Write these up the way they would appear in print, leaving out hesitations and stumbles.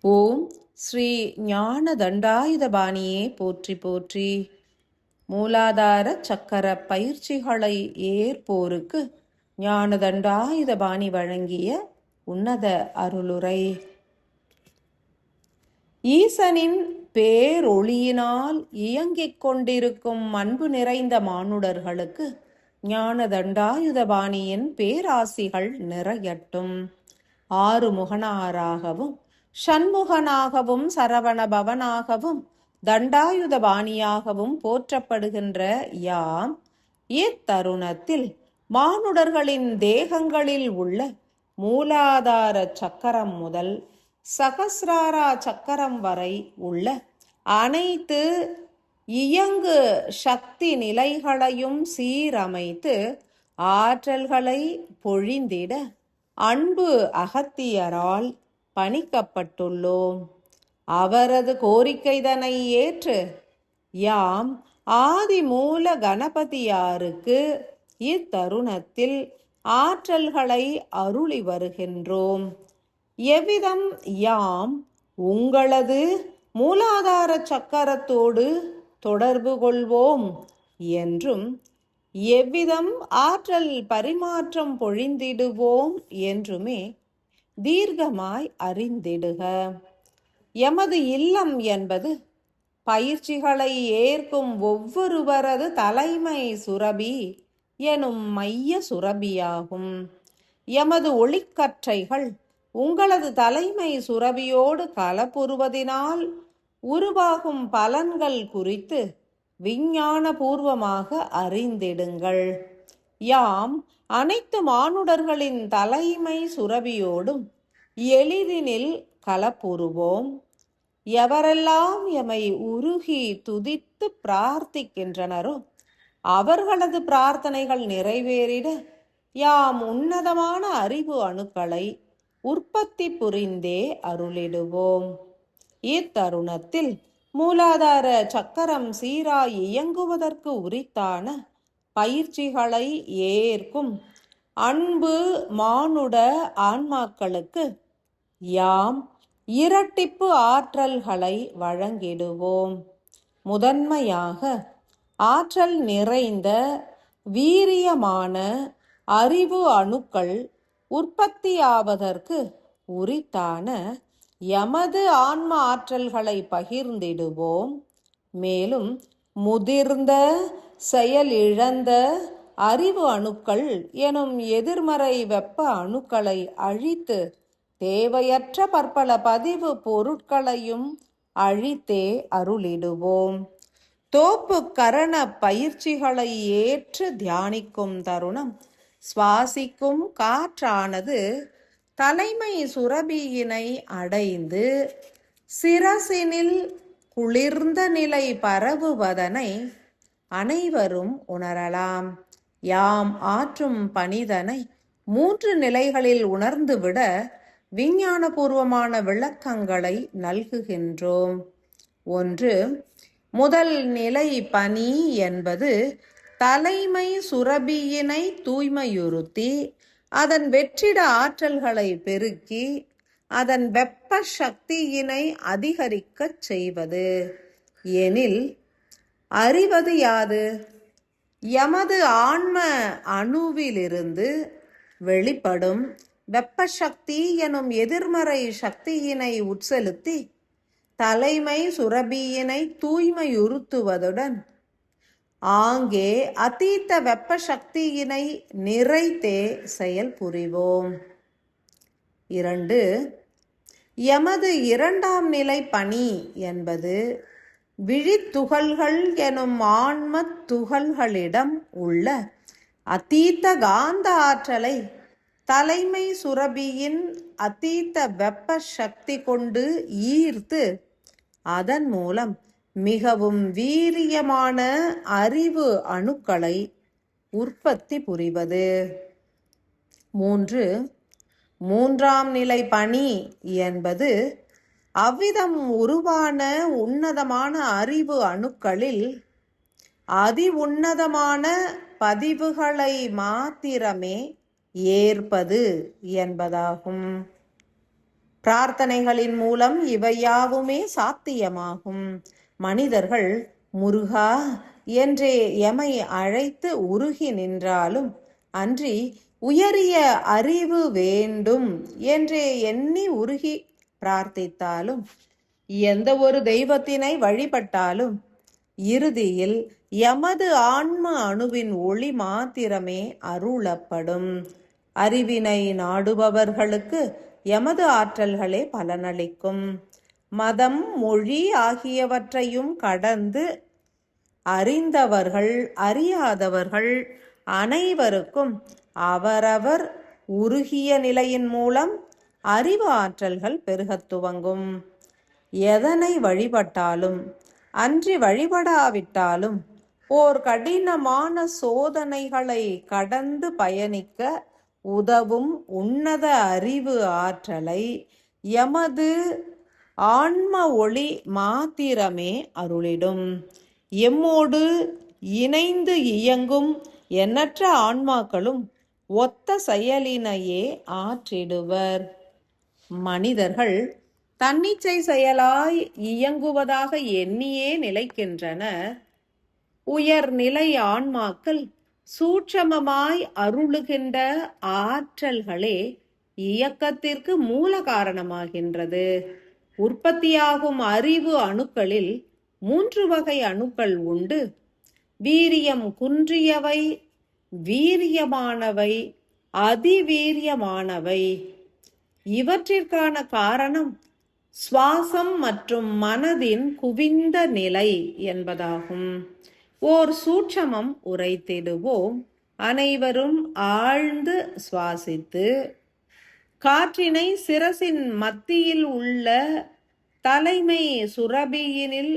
ஓம் ஸ்ரீ ஞான தண்டாயுதபாணியே போற்றி போற்றி. மூலாதார சக்கர பயிற்சிகளை ஏற்போருக்கு ஞான தண்டாயுதபாணி வழங்கிய உன்னத அருளுரை. ஈசனின் பேரொளியினால் இயங்கிக் கொண்டிருக்கும் அன்பு நிறைந்த மானுடர்களுக்கு ஞான தண்டாயுதபாணியின் பேராசிகள் நிறையட்டும். ஆறுமுகனாராகவும் ஷண்முகனாகவும் சரவண பவனாகவும் தண்டாயுதபாணியாகவும் போற்றப்படுகின்ற யாம் இத்தருணத்தில் மானுடர்களின் தேகங்களில் உள்ள மூலாதார சக்கரம் முதல் சகசிராரா சக்கரம் வரை உள்ள அனைத்து இயங்கு சக்தி நிலைகளையும் சீரமைத்து ஆற்றல்களை பொழிந்திட அன்பு அகத்தியரால் பணிக்கப்பட்டுள்ளோம். அவரது கோரிக்கைதனை ஏற்று யாம் ஆதி மூல கணபதியாருக்கு இத்தருணத்தில் ஆற்றல்களை அருளி வருகின்றோம். எவ்விதம் யாம் உங்களது மூலாதார சக்கரத்தோடு தொடர்பு கொள்வோம் என்றும் எவ்விதம் ஆற்றல் பரிமாற்றம் பொழிந்திடுவோம் என்றுமே தீர்க்கமாய் அறிந்திடுக. எமது இல்லம் என்பது பயிற்சிகளை ஏற்கும் ஒவ்வொருவரது தலைமை சுரபி எனும் மைய சுரபியாகும். எமது ஒளிக்கற்றைகள் உங்களது தலைமை சுரபியோடு கலப்புறுவதினால் உருவாகும் பலன்கள் குறித்து விஞ்ஞான பூர்வமாக அறிந்திடுங்கள். யாம் அனைத்து மானுடர்களின் தலைமை சுரபியோடும் எளிதினில் கலப்புறுவோம். எவரெல்லாம் எமை உருகி துதித்து பிரார்த்திக்கின்றனரோ அவர்களது பிரார்த்தனைகள் நிறைவேறிட யாம் உன்னதமான அறிவு அணுக்களை உற்பத்தி புரிந்தே அருளிடுவோம். இத்தருணத்தில் மூலாதார சக்கரம் சீராய் இயங்குவதற்கு உரித்தான பயிற்சிகளை ஏற்கும் அன்பு மானுட ஆன்மாக்களுக்கு யாம் இரட்டிப்பு ஆற்றல்களை வழங்கிடுவோம். முதன்மையாக ஆற்றல் நிறைந்த வீரியமான அறிவு அணுக்கள் உற்பத்தியாவதற்கு உரித்தான எமது ஆன்ம ஆற்றல்களை பகிர்ந்திடுவோம். மேலும் முதிர்ந்த செயலிழந்த அறிவு அணுக்கள் எனும் எதிர்மறை வெப்ப அணுக்களை அழித்து தேவையற்ற பற்பல பதிவு பொருட்களையும் அழித்தே அருளிடுவோம். தோப்பு கரண பயிற்சிகளை ஏற்று தியானிக்கும் தருணம் சுவாசிக்கும் காற்றானது தலைமை சுரபியினை அடைந்து சிரசினில் குளிர்ந்த நிலை பரவுவதனை அனைவரும் உணரலாம். யாம் ஆற்றும் பணிதனை 3 நிலைகளில் உணர்ந்துவிட விஞ்ஞானபூர்வமான விளக்கங்களை நல்குகின்றோம். 1. முதல் நிலை பணி என்பது தலைமை சுரபியினை தூய்மையுறுத்தி அதன் வெற்றிட ஆற்றல்களை பெருக்கி அதன் வெப்ப சக்தியினை அதிகரிக்கச் செய்வது. எனில் அறிவது யாது? எமது ஆன்ம அணுவிலிருந்து வெளிப்படும் வெப்ப சக்தி எனும் எதிர்மறை சக்தியினை உட்செலுத்தி தலைமை சுரபியினை தூய்மையுறுத்துவதுடன் ஆங்கே அதீத வெப்ப சக்தியினை நிறைத்தே செயல் புரிவோம். 2. எமது 2ஆம் நிலை பணி என்பது விழித்துகள்கள் எனும் ஆன்ம துகள்களிடம் உள்ள அதீத காந்த ஆற்றலை தலைமை சுரபியின் அதீத வெப்ப சக்தி கொண்டு ஈர்த்து அதன் மூலம் மிகவும் வீரியமான அறிவு அணுக்களை உற்பத்தி புரிவது. 3. 3ஆம் நிலை பணி என்பது அவ்விதம் உருவான உன்னதமான அறிவு அணுக்களில் அதி உன்னதமான பதிவுகளை மாத்திரமே ஏற்பது என்பதாகும். பிரார்த்தனைகளின் மூலம் இவையாவுமே சாத்தியமாகும். மனிதர்கள் முருகா என்றே எமை அழைத்து உருகி நின்றாலும் அன்றி உயரிய அறிவு வேண்டும் என்றே எண்ணி உருகி பிரார்த்தித்தாலும் எந்த ஒரு தெய்வத்தினை வழிபட்டாலும் இறுதியில் எமது ஆன்ம அணுவின் ஒளி மாத்திரமே அருளப்படும். அறிவினை நாடுபவர்களுக்கு எமது ஆற்றல்களே பலனளிக்கும். மதம், மொழி ஆகியவற்றையும் கடந்து அறிந்தவர்கள், அறியாதவர்கள் அனைவருக்கும் அவரவர் உருகிய நிலையின் மூலம் அறிவு ஆற்றல்கள் பெருகத் துவங்கும். எதனை வழிபட்டாலும் அன்றி வழிபடாவிட்டாலும் ஓர் கடினமான சோதனைகளை கடந்து பயணிக்க உதவும் உன்னத அறிவு ஆற்றலை எமது ஆன்ம ஒளி மாத்திரமே அருளிடும். எம்மோடு இணைந்து இயங்கும் எண்ணற்ற ஆன்மாக்களும் ஒத்த செயலினையே ஆற்றிடுவர். மனிதர்கள் தன்னிச்சை செயலாய் இயங்குவதாக எண்ணியே நிலைக்கின்றனர். உயர்நிலை ஆன்மாக்கள் சூட்சமமாய் அருளுகின்ற ஆற்றல்களே இயக்கத்திற்கு மூல காரணமாகின்றது. உற்பத்தியாகும் அறிவு அணுக்களில் 3 வகை அணுக்கள் உண்டு. வீரியம் குன்றியவை, வீரியமானவை, அதிவீரியமானவை. இவற்றிற்கான காரணம் சுவாசம் மற்றும் மனதின் குவிந்த நிலை என்பதாகும். ஓர் சூட்சமம் உரைத்திடுவோம். அனைவரும் ஆழ்ந்து சுவாசித்து காற்றினை சிரசின் மத்தியில் உள்ள தலைமை சுரபியினில்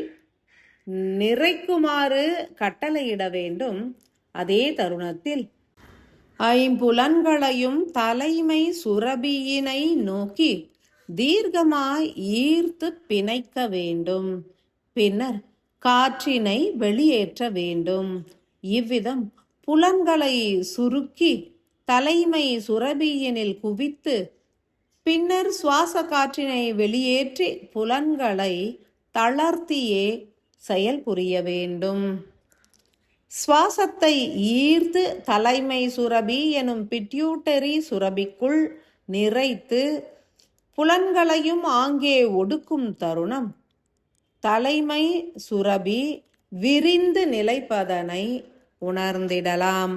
நிறைக்குமாறு கட்டளையிட வேண்டும். அதே தருணத்தில் ஐம்புலன்களையும் தலைமை சுரபியினை நோக்கி தீர்க்கமாய் ஈர்த்து பிணைக்க வேண்டும். பின்னர் காற்றினை வெளியேற்ற வேண்டும். இவ்விதம் புலன்களை சுருக்கி தலைமை சுரபியினில் குவித்து பின்னர் சுவாச காற்றினை வெளியேற்றி புலன்களை தளர்த்தியே செயல் புரிய வேண்டும். சுவாசத்தை ஈர்த்து தலைமை சுரபி எனும் பிட்யூட்டரி சுரபிக்குள் நிறைத்து புலன்களையும் ஆங்கே ஒடுக்கும் தருணம் தலைமை சுரபி விரிந்து நிலைப்பதனை உணர்ந்திடலாம்.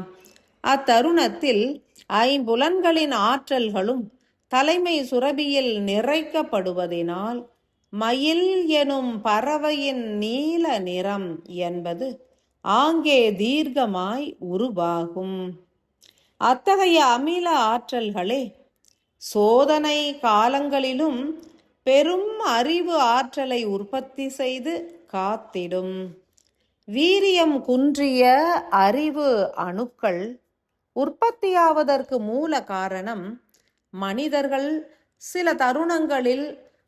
அத்தருணத்தில் ஐம்புலன்களின் ஆற்றல்களும் தலைமை சுரபியில் நிறைக்கப்படுவதினால் மயில் எனும் பறவையின் நீல நிறம் என்பது ஆங்கே தீர்க்கமாய் உருவாகும். அத்தகைய அமில ஆற்றல்களே சோதனை காலங்களிலும் பெரும் அறிவு ஆற்றலை உற்பத்தி செய்து காத்திடும். வீரியம் குன்றிய அறிவு அணுக்கள் உற்பத்தியாவதற்கு மூல காரணம் மனிதர்கள் சில தருணங்களில்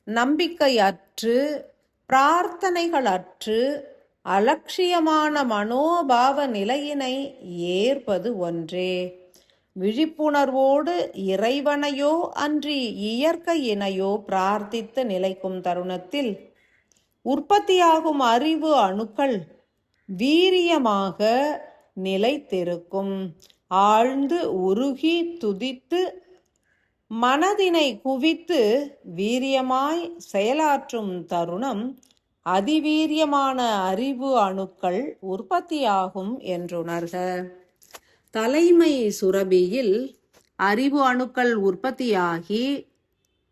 நம்பிக்கையற்று, பிரார்த்தனைகளற்று, அலட்சியமான மனோபாவ நிலையினை ஏற்பது ஒன்றே. விழிப்புணர்வோடு இறைவனையோ அன்றி இயற்கையினையோ பிரார்த்தித்து நிலைக்கும் தருணத்தில் உற்பத்தியாகும் அறிவு அணுக்கள் வீரியமாக நிலைத்திருக்கும். ஆழ்ந்து உருகி துதித்து மனதினை குவித்து வீரியமாய் செயலாற்றும் தருணம் அதிவீரியமான அறிவு அணுக்கள் உற்பத்தியாகும் என்றுணர்க. தலைமை சுரபியில் அறிவு அணுக்கள் உற்பத்தியாகி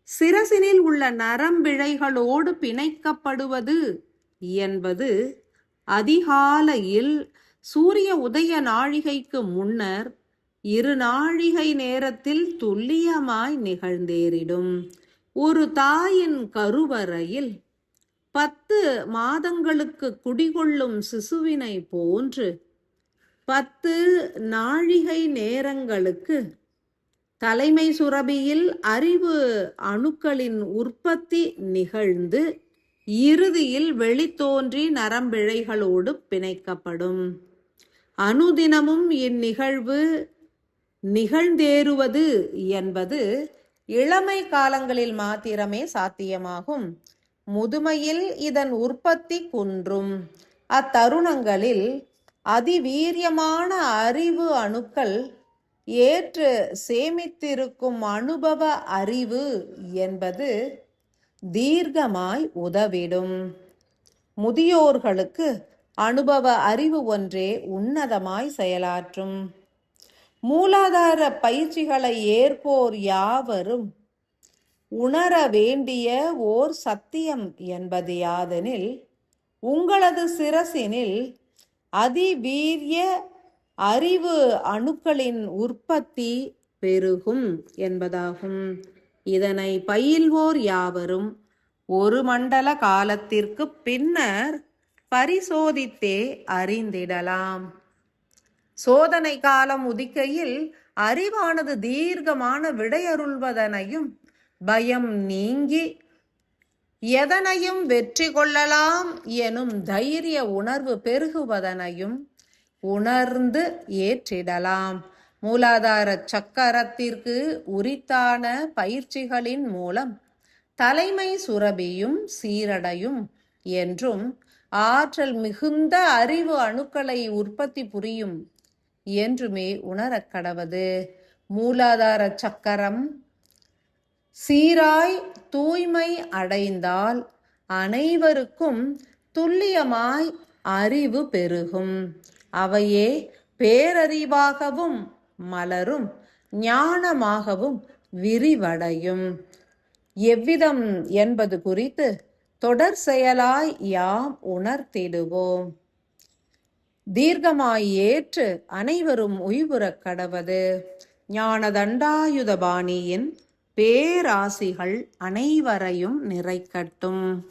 சிரசினில் உள்ள நரம்பிழைகளோடு பிணைக்கப்படுவது என்பது அதிகாலையில் சூரிய உதய நாழிகைக்கு முன்னர் 2 நாழிகை நேரத்தில் துல்லியமாய் நிகழ்ந்தேறிடும். ஒரு தாயின் கருவறையில் 10 மாதங்களுக்கு குடிகொள்ளும் சிசுவினை போன்று 10 நாழிகை நேரங்களுக்கு தலைமை சுரபியில் அறிவு அணுக்களின் உற்பத்தி நிகழ்ந்து இறுதியில் வெளித்தோன்றி நரம்பிழைகளோடு பிணைக்கப்படும். அனுதினமும் இந்நிகழ்வு நிகழ்ந்தேறுவது என்பது இளமை காலங்களில் மாத்திரமே சாத்தியமாகும். முதுமையில் இதன் உற்பத்தி குன்றும். அத்தருணங்களில் அதிவீரியமான அறிவு அணுக்கள் ஏற்று சேமித்திருக்கும் அனுபவ அறிவு என்பது தீர்க்கமாய் உதவிடும். முதியோர்களுக்கு அனுபவ அறிவு ஒன்றே உன்னதமாய் செயலாற்றும். மூலாதார பயிற்சிகளை ஏற்போர் யாவரும் உணர வேண்டிய ஓர் சத்தியம் என்பது யாதெனில், உங்களது சிரசினில் அதிவீரிய அறிவு அணுக்களின் உற்பத்தி பெருகும் என்பதாகும். இதனை பயில்வோர் யாவரும் ஒரு மண்டல காலத்திற்கு பின்னர் பரிசோதித்தே அறிந்திடலாம். சோதனை காலம் உதிக்கையில் அறிவானது தீர்க்கமான விடையருள்வதனையும், பயம் நீங்கி எதனையும் வெற்றி கொள்ளலாம் எனும் தைரிய உணர்வு பெருகுவதனையும் உணர்ந்து ஏற்றிடலாம். மூலாதார சக்கரத்திற்கு உரித்தான பயிற்சிகளின் மூலம் தலைமை சுரபியும் சீரடையும் என்றும், ஆற்றல் மிகுந்த அறிவு அணுக்களை உற்பத்தி புரியும் என்றுமே உணரக் கடவது. மூலாதார சக்கரம் சீராய் தூய்மை அடைந்தால் அனைவருக்கும் துல்லியமாய் அறிவு பெருகும். அவையே பேரறிவாகவும் மலரும், ஞானமாகவும் விரிவடையும். எவ்விதம் என்பது குறித்து தொடர் செயலாய் யாம் உணர்த்திடுவோம். தீர்க்கமாய் ஏற்று அனைவரும் உய்வுறக் கடவது. ஞானதண்டாயுதபாணியின் பேராசிகள் அனைவரையும் நிறைக்கட்டும்.